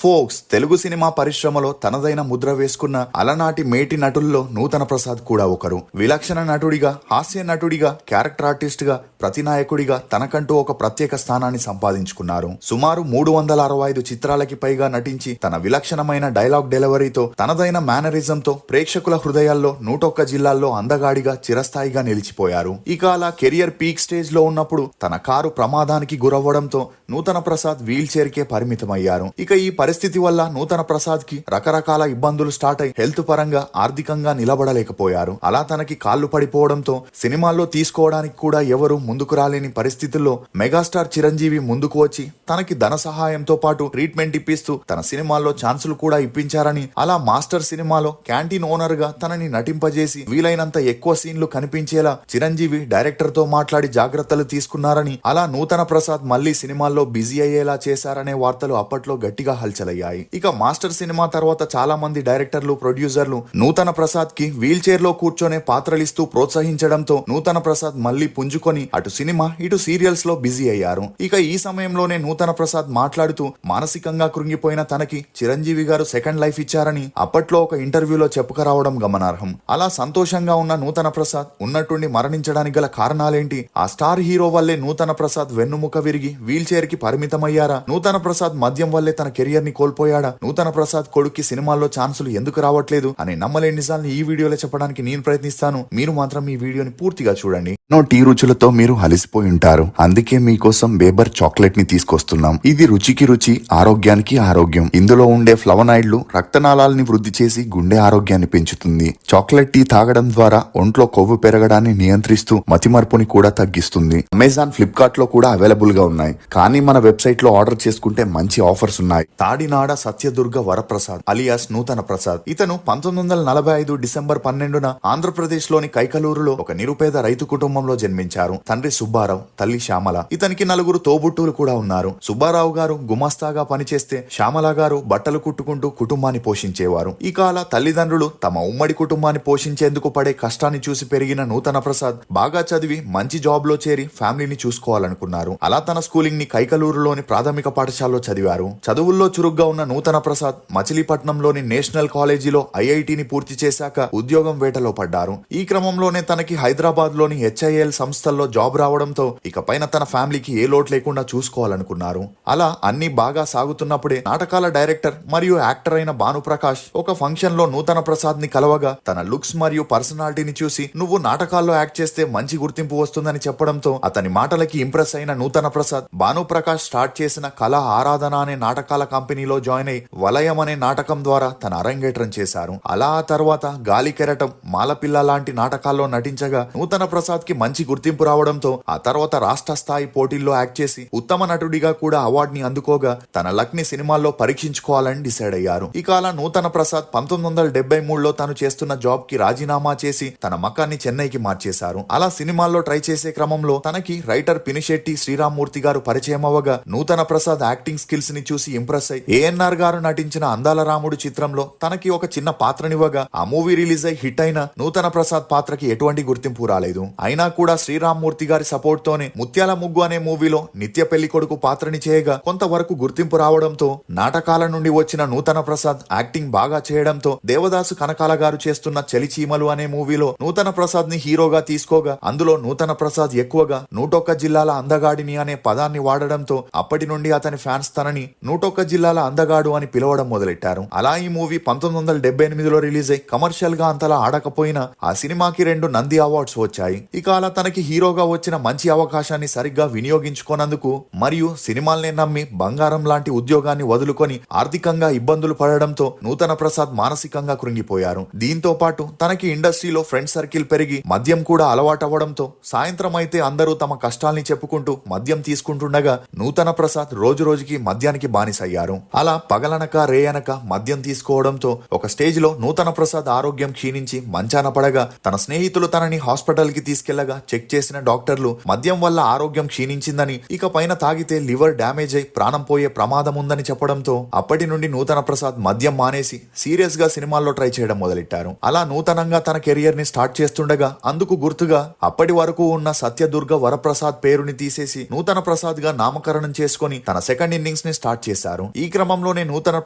Folks Telugu cinema పరిశ్రమలో తనదైన ముద్ర వేసుకున్న అలనాటి మేటి నటుల్లో నూతన ప్రసాద్ కూడా ఒకరు. విలక్షణ నటుడిగా, హాస్య నటుడిగా, క్యారెక్టర్ ఆర్టిస్ట్ గా, ప్రతినాయకుడిగా తనకంటూ ఒక ప్రత్యేక స్థానాన్ని సంపాదించుకున్నారు. సుమారు 365 చిత్రాలకి పైగా నటించి తన విలక్షణమైన డైలాగ్ డెలివరీతో, తనదైన మేనరిజంతో ప్రేక్షకుల హృదయాల్లో 101 జిల్లాల్లో అందగాడిగా చిరస్థాయిగా నిలిచిపోయారు. ఇక అలా కెరియర్ పీక్ స్టేజ్ లో ఉన్నప్పుడు తన కారు ప్రమాదానికి గురవ్వడంతో నూతన ప్రసాద్ వీల్ చైర్ కే పరిమితమయ్యారు. ఇక ఈ పరిస్థితి వల్ల నూతన ప్రసాద్ కి రకరకాల ఇబ్బందులు స్టార్ట్ అయి హెల్త్ పరంగా, ఆర్థికంగా నిలబడలేకపోయారు. అలా తనకి కాళ్ళు పడిపోవడంతో సినిమాల్లో తీసుకోవడానికి కూడా ఎవరు ముందుకు రాలేని పరిస్థితుల్లో మెగాస్టార్ చిరంజీవి ముందుకు వచ్చి తనకి ధన సహాయంతో పాటు ట్రీట్మెంట్ ఇప్పిస్తూ తన సినిమాల్లో ఛాన్సులు కూడా ఇప్పించారని, అలా మాస్టర్ సినిమాలో క్యాంటీన్ ఓనర్ గా తనని నటింపజేసి వీలైనంత ఎక్కువ సీన్లు కనిపించేలా చిరంజీవి డైరెక్టర్ తో మాట్లాడి జాగ్రత్తలు తీసుకున్నారని, అలా నూతన ప్రసాద్ మళ్లీ సినిమాల్లో బిజీ అయ్యేలా చేశారనే వార్తలు అప్పట్లో గట్టిగా హల్చలయ్యాయి. ఇక మాస్టర్ సినిమా తర్వాత చాలా మంది డైరెక్టర్లు, ప్రొడ్యూసర్లు నూతన ప్రసాద్ కి వీల్ చైర్ లో కూర్చొనే పాత్రలిస్తూ ప్రోత్సహించడంతో నూతన ప్రసాద్ మళ్లీ పుంజుకొని అటు సినిమా, ఇటు సీరియల్స్ లో బిజీ అయ్యారు. ఇక ఈ సమయంలోనే నూతన ప్రసాద్ మాట్లాడుతూ మానసికంగా కృంగిపోయిన తనకి చిరంజీవి గారు సెకండ్ లైఫ్ ఇచ్చారని అప్పట్లో ఒక ఇంటర్వ్యూలో చెప్పుకురావడం గమనార్హం. అలా సంతోషంగా ఉన్న నూతన ప్రసాద్ ఉన్నట్టుండి మరణించడానికి గల కారణాలేంటి? ఆ స్టార్ హీరో వల్లే నూతన ప్రసాద్ వెన్నుముక విరిగి వీల్ చైర్ కి పరిమితమయ్యారా? నూతన ప్రసాద్ మద్యం వల్లే తన కెరియర్ ని కోల్పోయాడా? నూతన ప్రసాద్ కొడుక్కి సినిమాల్లో ఛాన్సులు ఎందుకు రావట్లేదు అనే నమ్మలేని నిజాల్ని ఈ వీడియోలో చెప్పడానికి నేను ప్రయత్నిస్తాను. మీరు మాత్రం ఈ వీడియోని పూర్తిగా చూడండి. టీ రుచులతో మీరు అలసిపోయి ఉంటారు. అందుకే మీకోసం బేబర్ చాక్లెట్ ని తీసుకొస్తున్నాం. ఇది రుచికి రుచి, ఆరోగ్యానికి ఆరోగ్యం. ఇందులో ఉండే ఫ్లవనాయిడ్లు రక్తనాళాలని వృద్ధి చేసి గుండె ఆరోగ్యాన్ని పెంచుతుంది. చాక్లెట్ టీ తాగడం ద్వారా ఒంట్లో కొవ్వు పెరగడాన్ని నియంత్రిస్తూ మతిమరుపుని కూడా తగ్గిస్తుంది. అమెజాన్, ఫ్లిప్కార్ట్ లో కూడా అవైలబుల్ గా ఉన్నాయి. కానీ మన వెబ్సైట్ లో ఆర్డర్ చేసుకుంటే మంచి ఆఫర్స్ ఉన్నాయి. తాడినాడ సత్యదుర్గ వరప్రసాద్ అలియాస్ నూతన ప్రసాద్. ఇతను 1945 డిసెంబర్ 12న ఆంధ్రప్రదేశ్ లోని కైకలూరులో ఒక నిరుపేద రైతు కుటుంబంలో జన్మించారు. తండ్రి సుబ్బారావు, తల్లి శ్యామల. ఇతనికి 4 తోబుట్టువులు కూడా ఉన్నారు. సుబ్బారావు గారు గుమాస్తాగా పనిచేస్తే శ్యామల గారు బట్టలు కుట్టుకుంటూ కుటుంబాన్ని పోషించేవారు. ఇక అలా తల్లిదండ్రులు తమ ఉమ్మడి కుటుంబాన్ని పోషించేందుకు పడే కష్టాన్ని చూసి పెరిగిన నూతన ప్రసాద్ బాగా చదివి మంచి జాబ్ లో చేరి ఫ్యామిలీని చూసుకోవాలనుకున్నారు. అలా తన స్కూలింగ్ ని కైకలూరులోని ప్రాథమిక పాఠశాలలో చదివారు. చదువుల్లో చురుగ్గా ఉన్న నూతన ప్రసాద్ మచిలీపట్నంలోని నేషనల్ కాలేజీలో ఐఐటిని పూర్తి చేశాక ఉద్యోగం వేటలో పడ్డారు. ఈ క్రమంలోనే తనకి హైదరాబాద్ లోని హెచ్ఐఎల్ సంస్థల్లో జాబ్ రావడంతో ఇక పైన తన ఫ్యామిలీకి ఏ లోటు లేకుండా చూసుకోవాలనుకున్నారు. అలా అన్ని బాగా సాగుతున్నప్పుడే నాటకాల డైరెక్టర్ మరియు యాక్టర్ అయిన భానుప్రకాష్ ఒక ఫంక్షన్ లో నూతన ప్రసాద్ ని కలవగా తన లుక్స్ మరియు పర్సనాలిటీని చూసి నువ్వు నాటకాల్లో యాక్ట్ చేస్తే మంచి గుర్తింపు వస్తుందని చెప్పడంతో అతని మాటలకి ఇంప్రెస్ అయిన నూతన ప్రసాద్ భానుప్రకాష్ స్టార్ట్ చేసిన కళా ఆరాధన అనే నాటకాల కంపెనీలో జాయిన్ అయి వలయం అనే నాటకం ద్వారా తన అరంగేట్రం చేశారు. అలా ఆ తర్వాత గాలి కెరటం, మాలపిల్ల లాంటి నాటకాల్లో నటించగా నూతన ప్రసాద్ కి మంచి గుర్తింపు రావడంతో ఆ తర్వాత రాష్ట్ర స్థాయి పోటీల్లో యాక్ట్ చేసి ఉత్తమ నటుడిగా కూడా అవార్డు ని అందుకోగా తన లక్ ని సినిమాల్లో పరీక్షించుకోవాలని డిసైడ్ అయ్యారు. ఇక అలా నూతన ప్రసాద్ 1973లో తాను చేస్తున్న జాబ్ కి రాజీనామా చేసి తన మకాన్ని చెన్నైకి మార్చేశారు. అలా సినిమాల్లో ట్రై చేసే క్రమంలో తనకి రైటర్ పినిశెట్టి శ్రీరామ్మూర్తి గారు పరిచయం అవ్వగా నూతన ప్రసాద్ యాక్టింగ్ స్కిల్స్ ని చూసి ఇంప్రెస్ అయి ఏఎన్ఆర్ గారు నటించిన అందాల రాముడు చిత్రంలో తనకి ఒక చిన్న పాత్రనివ్వగా ఆ మూవీ రిలీజ్ అయి హిట్ అయిన నూతన ప్రసాద్ పాత్రకి ఎటువంటి గుర్తింపు రాలేదు. అయినా కూడా శ్రీరామ్మూర్తి గారి సపోర్ట్ తోనే ముత్యాల ముగ్గు అనే మూవీలో నిత్య పెళ్లి కొడుకు పాత్రని చేయగా కొంతవరకు గుర్తింపు రావడంతో నాటకాల నుండి వచ్చిన నూతన ప్రసాద్ యాక్టింగ్ బాగా చేయడంతో దేవదాసు కనకాల గారు చేస్తున్న చలిచీమలు అనే మూవీలో నూతన ప్రసాద్ ని హీరోగా తీసుకోగా అందులో నూతన ప్రసాద్ ఎక్కువగా 101 జిల్లాల అందగాడిని అనే పదాన్ని వాడడంతో అప్పటి నుండి అతని ఫ్యాన్స్ తనని 101 జిల్లాల అందగాడు అని పిలవడం మొదలెట్టారు. అలా ఈ మూవీ 1978లో రిలీజ్ అయి కమర్షియల్ గా అంతలా ఆడకపోయినా ఆ సినిమాకి 2 నంది అవార్డ్స్ వచ్చాయి. ఇక అలా తనకి హీరోగా వచ్చిన మంచి అవకాశాన్ని సరిగ్గా వినియోగించుకోనందుకు మరియు సినిమాల్నే నమ్మి బంగారం లాంటి ఉద్యోగాన్ని వదులుకొని ఆర్థికంగా ఇబ్బందులు పడడంతో నూతన ప్రసాద్ మానసికంగా కృంగిపోయారు. దీంతో పాటు తనకి ఇండస్ట్రీలో ఫ్రెండ్ సర్కిల్ పెరిగి మద్యం కూడా అలవాటవ్వడంతో సాయంత్రం అయితే అందరూ తమ కష్టాల్ని చెప్పుకుంటూ మద్యం తీసుకుంటుండగా నూతన ప్రసాద్ రోజు రోజుకి మద్యానికి బానిసయ్యారు. అలా పగలనక రేయనక మద్యం తీసుకోవడంతో ఒక స్టేజ్ లో నూతన ప్రసాద్ ఆరోగ్యం క్షీణించి మంచాన పడగా తన స్నేహితులు తనని హాస్పిటల్ కి తీసుకెళ్లగా చెక్ చేసిన డాక్టర్ డాక్టర్లు మద్యం వల్ల ఆరోగ్యం క్షీణించిందని, ఇక పైన తాగితే లివర్ డ్యామేజ్ అయి ప్రాణం పోయే ప్రమాదం ఉందని చెప్పడంతో అప్పటి నుండి నూతన ప్రసాద్ మద్యం మానేసి సీరియస్ గా సినిమాల్లో ట్రై చేయడం మొదలెట్టారు. అలా నూతనంగా తన కెరియర్ ని స్టార్ట్ చేస్తుండగా అందుకు గుర్తుగా అప్పటి వరకు ఉన్న సత్యదుర్గ వరప్రసాద్ పేరుని తీసేసి నూతన ప్రసాద్ గా నామకరణం చేసుకుని తన సెకండ్ ఇన్నింగ్స్ ని స్టార్ట్ చేశారు. ఈ క్రమంలోనే నూతన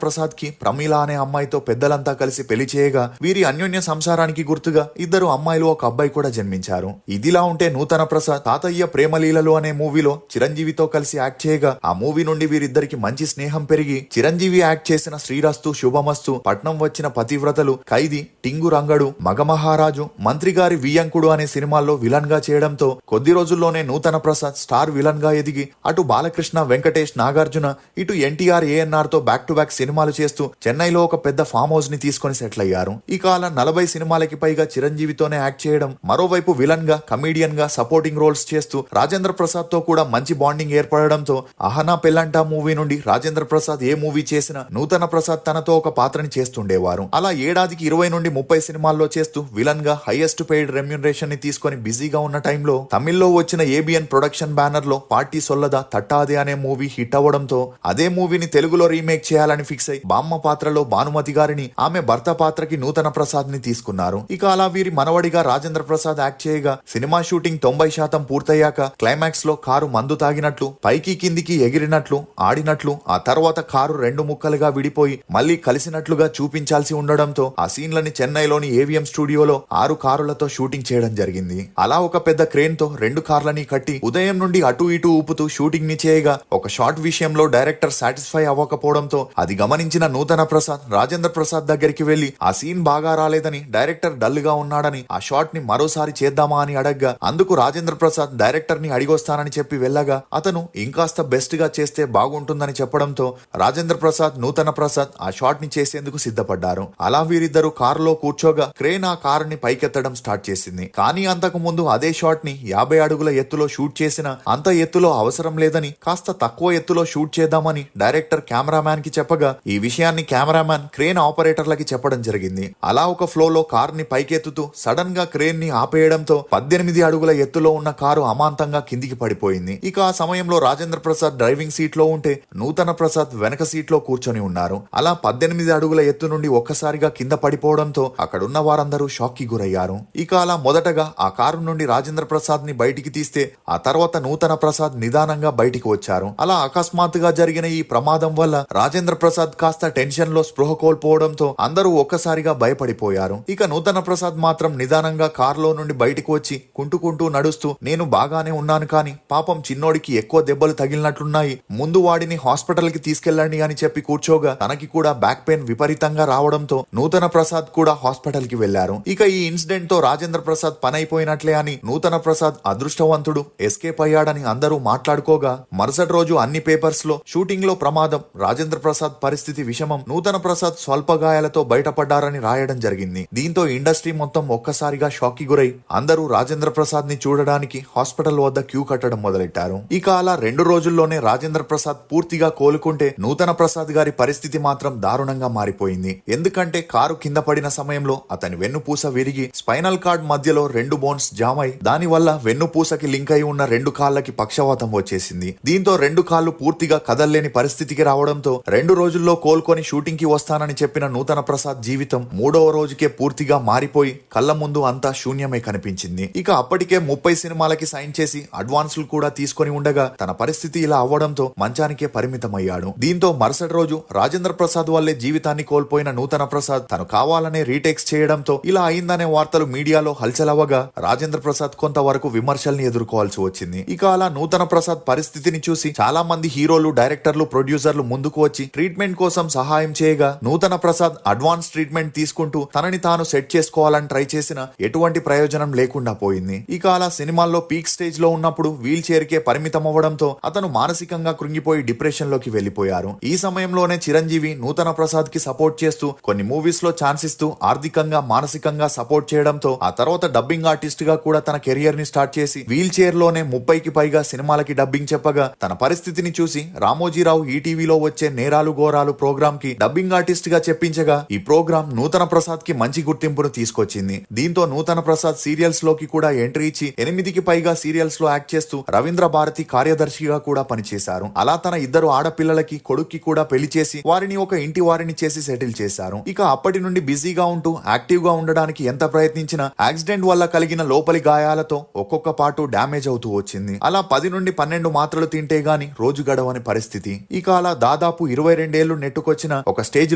ప్రసాద్ కి ప్రమీల అనే అమ్మాయితో పెద్దలంతా కలిసి పెళ్లి చేయగా వీరి అన్యోన్య సంసారానికి గుర్తుగా ఇద్దరు అమ్మాయిలు ఒక అబ్బాయి కూడా జన్మించారు. ఇదిలా ఉంటే నూతన ప్రసాద్ తాతయ్య ప్రేమలీలలు అనే మూవీలో చిరంజీవితో కలిసి యాక్ట్ చేయగా ఆ మూవీ నుండి వీరిద్దరికి మంచి స్నేహం పెరిగి చిరంజీవి యాక్ట్ చేసిన శ్రీరస్తు శుభమస్తు, పట్నం వచ్చిన పతివ్రతలు, ఖైదీ, టింగు రంగడు, మగమహారాజు, మంత్రి గారి వియ్యంకుడు అనే సినిమాల్లో విలన్ గా చేయడంతో కొద్ది రోజుల్లోనే నూతన ప్రసాద్ స్టార్ విలన్ గా ఎదిగి అటు బాలకృష్ణ, వెంకటేష్, నాగార్జున, ఇటు ఎన్టీఆర్, ఏఎన్ఆర్ తో బ్యాక్ టు బ్యాక్ సినిమాలు చేస్తూ చెన్నైలో ఒక పెద్ద ఫామ్ హౌస్ ని తీసుకొని సెటిల్ అయ్యారు. ఇక అలా 40 సినిమాలకి పైగా చిరంజీవితోనే యాక్ట్ చేయడం, మరోవైపు విలన్ గా, కమీడియన్ గా సపోర్టింగ్ రోల్స్ చేస్తూ రాజేంద్ర ప్రసాద్ తో కూడా మంచి బాండింగ్ ఏర్పడడంతో అహనా పెళ్ళంటా మూవీ నుండి రాజేంద్ర ప్రసాద్ ఏ మూవీ చేసినా నూతన ప్రసాద్ తనతో ఒక పాత్రని చేస్తుండేవారు. అలా ఏడాదికి 20 నుండి 30 సినిమాల్లో చేస్తూ విలన్ గా హైయెస్ట్ పెయిడ్ రెమ్యూనరేషన్ ని తీసుకొని బిజీగా ఉన్న టైంలో తమిళ్లో వచ్చిన ఏబిఎన్ ప్రొడక్షన్ బ్యానర్ లో పార్టీ సొల్లదా తట్టాదే అనే మూవీ హిట్ అవ్వడంతో అదే మూవీని తెలుగులో రీమేక్ చేయాలని ఫిక్స్ అయి బామ్మ పాత్రలో భానుమతి గారిని, ఆమె భర్త పాత్రకి నూతన ప్రసాద్ ని తీసుకున్నారు. ఇక అలా వీరి మనవడిగా రాజేంద్ర ప్రసాద్ యాక్ట్ చేయగా సినిమా షూటింగ్ 90% పూర్తయ్యాక క్లైమాక్స్ లో కారు మందు తాగినట్లు, పైకి కిందికి ఎగిరినట్లు, ఆడినట్లు, ఆ తర్వాత కారు 2 ముక్కలుగా విడిపోయి మళ్లీ కలిసినట్లుగా చూపించాల్సి ఉండడంతో ఆ సీన్లని చెన్నైలోని ఏవిఎం స్టూడియోలో 6 కారులతో షూటింగ్ చేయడం జరిగింది. అలా ఒక పెద్ద క్రేన్ తో 2 కార్లని కట్టి ఉదయం నుండి అటు ఇటు ఊపుతూ షూటింగ్ ని చేయగా ఒక షాట్ విషయంలో డైరెక్టర్ సాటిస్ఫై అవ్వకపోవడంతో అది గమనించిన నూతన ప్రసాద్ రాజేంద్ర ప్రసాద్ దగ్గరికి వెళ్లి ఆ సీన్ బాగా రాలేదని, డైరెక్టర్ డల్ గా ఉన్నాడని, ఆ షాట్ ని మరోసారి చేద్దామా అని అడగ్గా అందుకు రాజేంద్ర ప్రసాద్ డైరెక్టర్ ని అడిగొస్తానని చెప్పి వెళ్ళగా అతను ఇంకాస్త బెస్ట్ గా చేస్తే బాగుంటుందని చెప్పడంతో రాజేంద్ర ప్రసాద్, నూతన ప్రసాద్ ఆ షాట్ ని చేసేందుకు సిద్ధపడ్డారు. అలా వీరిద్దరు కారులో కూర్చోగా క్రేన్ ఆ కారుని పైకెత్తడం స్టార్ట్ చేసింది. కానీ అంతకు ముందు అదే షాట్ ని 50 అడుగుల ఎత్తులో షూట్ చేసిన అంత ఎత్తులో అవసరం లేదని కాస్త తక్కువ ఎత్తులో షూట్ చేద్దామని డైరెక్టర్ కెమెరామ్యాన్ కి చెప్పగా ఈ విషయాన్ని కెమెరామ్యాన్ క్రేన్ ఆపరేటర్లకి చెప్పడం జరిగింది. అలా ఒక ఫ్లోలో కార్ ని పైకెత్తుతూ సడన్ గా క్రేన్ ని ఆపేయడంతో 18 అడుగుల ఎత్తులో ఉన్న కారు అమాంతంగా కిందికి పడిపోయింది. ఇక ఆ సమయంలో రాజేంద్ర ప్రసాద్ డ్రైవింగ్ సీట్ లో ఉంటే నూతన ప్రసాద్ వెనక సీట్ లో కూర్చొని ఉన్నారు. అలా 18 అడుగుల ఎత్తు నుండి ఒక్కసారిగా కింద పడిపోవడంతో అక్కడున్న వారందరూ షాక్ కి గురయ్యారు. ఇక అలా మొదటగా ఆ కారు నుండి రాజేంద్ర ప్రసాద్ ని బయటికి తీస్తే ఆ తర్వాత నూతన ప్రసాద్ నిదానంగా బయటికి వచ్చారు. అలా అకస్మాత్తుగా జరిగిన ఈ ప్రమాదం వల్ల రాజేంద్ర ప్రసాద్ కాస్త టెన్షన్ లో స్పృహ కోల్పోవడంతో అందరూ ఒక్కసారిగా భయపడిపోయారు. ఇక నూతన ప్రసాద్ మాత్రం నిదానంగా కారులో నుండి బయటకు వచ్చి కుంటూ నడుస్తూ నేను బాగానే ఉన్నాను, కానీ పాపం చిన్నోడికి ఎక్కువ దెబ్బలు తగిలినట్లున్నాయి, ముందు వాడిని హాస్పిటల్ కి తీసుకెళ్లండి అని చెప్పి కూర్చోగా తనకి కూడా బ్యాక్ పెయిన్ విపరీతంగా రావడంతో నూతన ప్రసాద్ కూడా హాస్పిటల్ కి వెళ్లారు. ఇక ఈ ఇన్సిడెంట్ తో రాజేంద్ర ప్రసాద్ పనైపోయినట్లే అని, నూతన ప్రసాద్ అదృష్టవంతుడు, ఎస్కేప్ అయ్యాడని అందరూ మాట్లాడుకోగా మరుసటి రోజు అన్ని పేపర్స్ లో షూటింగ్ లో ప్రమాదం, రాజేంద్ర ప్రసాద్ పరిస్థితి విషమం, నూతన ప్రసాద్ స్వల్ప గాయాలతో బయటపడ్డారని రాయడం జరిగింది. దీంతో ఇండస్ట్రీ మొత్తం ఒక్కసారిగా షాక్ కి గురై అందరూ రాజేంద్ర ప్రసాద్ ని చూడడానికి హాస్పిటల్ వద్ద క్యూ కట్టడం మొదలెట్టారు. ఇక అలా 2 రోజుల్లోనే రాజేంద్ర ప్రసాద్ పూర్తిగా కోలుకుంటే నూతన ప్రసాద్ గారి పరిస్థితి మాత్రం దారుణంగా మారిపోయింది. ఎందుకంటే కారు కింద పడిన సమయంలో అతని వెన్నుపూస విరిగి స్పైనల్ కార్డ్ మధ్యలో 2 బోన్స్ జామ్ అయి దాని వల్ల వెన్నుపూసకి లింక్ అయి ఉన్న 2 కాళ్ళకి పక్షవాతం వచ్చేసింది. దీంతో 2 కాళ్ళు పూర్తిగా కదల్లేని పరిస్థితికి రావడంతో 2 రోజుల్లో కోలుకొని షూటింగ్ కి వస్తానని చెప్పిన నూతన ప్రసాద్ జీవితం 3వ రోజుకే పూర్తిగా మారిపోయి కళ్ళ ముందు అంతా శూన్యమే కనిపించింది. ఇక అప్పటికే 30 సినిమాలకి సైన్ చేసి అడ్వాన్సులు కూడా తీసుకొని ఉండగా తన పరిస్థితి ఇలా అవ్వడంతో మంచానికే పరిమితమయ్యాడు. దీంతో మరుసటి రోజు రాజేంద్ర ప్రసాద్ వల్లే జీవితాన్ని కోల్పోయిన నూతన ప్రసాద్ తను కావాలనే రీటేక్స్ చేయడంతో ఇలా అయిందనే వార్తలు మీడియాలో హల్చలవ్వగా రాజేంద్ర ప్రసాద్ కొంతవరకు విమర్శల్ని ఎదుర్కోవాల్సి వచ్చింది. ఇక అలా నూతన ప్రసాద్ పరిస్థితిని చూసి చాలా మంది హీరోలు, డైరెక్టర్లు, ప్రొడ్యూసర్లు ముందుకు వచ్చి ట్రీట్మెంట్ కోసం సహాయం చేయగా నూతన ప్రసాద్ అడ్వాన్స్ ట్రీట్మెంట్ తీసుకుంటూ తనని తాను సెట్ చేసుకోవాలని ట్రై చేసిన ఎటువంటి ప్రయోజనం లేకుండా పోయింది. ఇక అలా సినిమాల్లో పీక్ స్టేజ్ లో ఉన్నప్పుడు వీల్ చైర్ కే పరిమితం అవ్వడంతో అతను మానసికంగా కృంగిపోయి డిప్రెషన్ లోకి వెళ్లిపోయారు. ఈ సమయంలోనే చిరంజీవి నూతన ప్రసాద్ కి సపోర్ట్ చేస్తూ కొన్ని మూవీస్ లో ఛాన్స్ ఇస్తూ ఆర్థికంగా, మానసికంగా సపోర్ట్ చేయడంతో ఆ తర్వాత డబ్బింగ్ ఆర్టిస్ట్ గా కూడా తన కెరియర్ ని స్టార్ట్ చేసి వీల్ చైర్ లోనే 30కి పైగా సినిమాలకి డబ్బింగ్ చెప్పగా తన పరిస్థితిని చూసి రామోజీరావు ఈటీవీలో వచ్చే నేరాలు ఘోరాలు ప్రోగ్రామ్ కి డబ్బింగ్ ఆర్టిస్ట్ గా చెప్పించగా ఈ ప్రోగ్రామ్ నూతన ప్రసాద్ కి మంచి గుర్తింపును తీసుకొచ్చింది. దీంతో నూతన ప్రసాద్ సీరియల్స్ లోకి కూడా ఎంట్రీ ఇచ్చి 8కి పైగా సీరియల్స్ లో యాక్ట్ చేస్తూ రవీంద్ర భారతి కార్యదర్శిగా కూడా పనిచేశారు. అలా తన 2 ఆడపిల్లలకి కొడుక్కి కూడా పెళ్లి చేసి వారిని ఒక ఇంటి వారిని చేసి సెటిల్ చేశారు. ఇక అప్పటి నుండి బిజీగా ఉంటూ యాక్టివ్ గా ఉండడానికి ఎంత ప్రయత్నించినా యాక్సిడెంట్ వల్ల కలిగిన లోపలి గాయాలతో ఒక్కొక్క పాటు డ్యామేజ్ అవుతూ వచ్చింది. అలా 10 నుండి 12 మాత్రలు తింటే గాని రోజు గడవని పరిస్థితి. ఇక అలా దాదాపు 22 ఏళ్లు నెట్టుకొచ్చిన ఒక స్టేజ్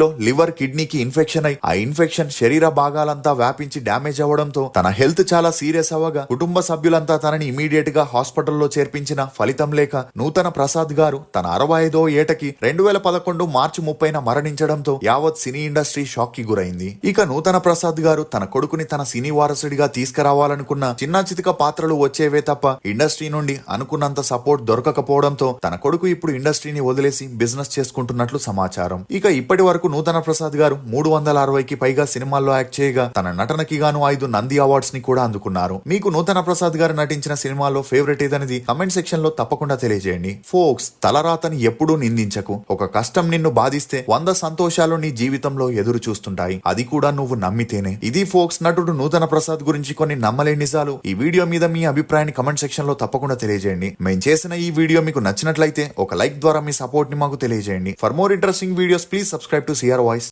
లో లివర్ కిడ్నీకి ఇన్ఫెక్షన్ అయి ఆ ఇన్ఫెక్షన్ శరీర భాగాలంతా వ్యాపించి డ్యామేజ్ అవ్వడంతో తన హెల్త్ చాలా సీరియస్ అవ్వగా కుటుంబ సభ్యులంతా తనని ఇమీడియట్ గా హాస్పిటల్లో చేర్పించిన ఫలితం లేక నూతన ప్రసాద్ గారు తన 65వ ఏటకి 2011 మార్చి 30న మరణించడంతో యావత్ సినీ ఇండస్ట్రీ షాక్ కి గురైంది. ఇక నూతన ప్రసాద్ గారు తన కొడుకుని తన సినీ వారసుడిగా తీసుకురావాలనుకున్న చిన్న చితిక పాత్రలు వచ్చేవే తప్ప ఇండస్ట్రీ నుండి అనుకున్నంత సపోర్ట్ దొరకకపోవడంతో తన కొడుకు ఇప్పుడు ఇండస్ట్రీని వదిలేసి బిజినెస్ చేసుకుంటున్నట్లు సమాచారం. ఇక ఇప్పటి వరకు నూతన ప్రసాద్ గారు 360కి పైగా సినిమాల్లో యాక్ట్ చేయగా తన నటనకి గాను 5 నంది అవార్డ్స్ ని కూడా అందుకున్నారు. మీకు నూతన ప్రసాద్ గారు నటించిన సినిమాలో ఫేవరెట్ ఏదనేది కమెంట్ సెక్షన్ లో తప్పకుండా తెలియజేయండి. ఫోక్స్, తలరాతని ఎప్పుడూ నిందించకు. ఒక కష్టం నిన్ను బాధిస్తే 100 సంతోషాలు నీ జీవితంలో ఎదురు చూస్తుంటాయి. అది కూడా నువ్వు నమ్మితేనే. ఇది ఫోక్స్ నటుడు నూతన ప్రసాద్ గురించి కొన్ని నమ్మలేని నిజాలు. ఈ వీడియో మీద మీ అభిప్రాయాన్ని కమెంట్ సెక్షన్ లో తప్పకుండా తెలియజేయండి. మేము చేసిన ఈ వీడియో మీకు నచ్చినట్లయితే ఒక లైక్ ద్వారా మీ సపోర్ట్ ని మాకు తెలియజేయండి. For more interesting videos please subscribe to CR voice.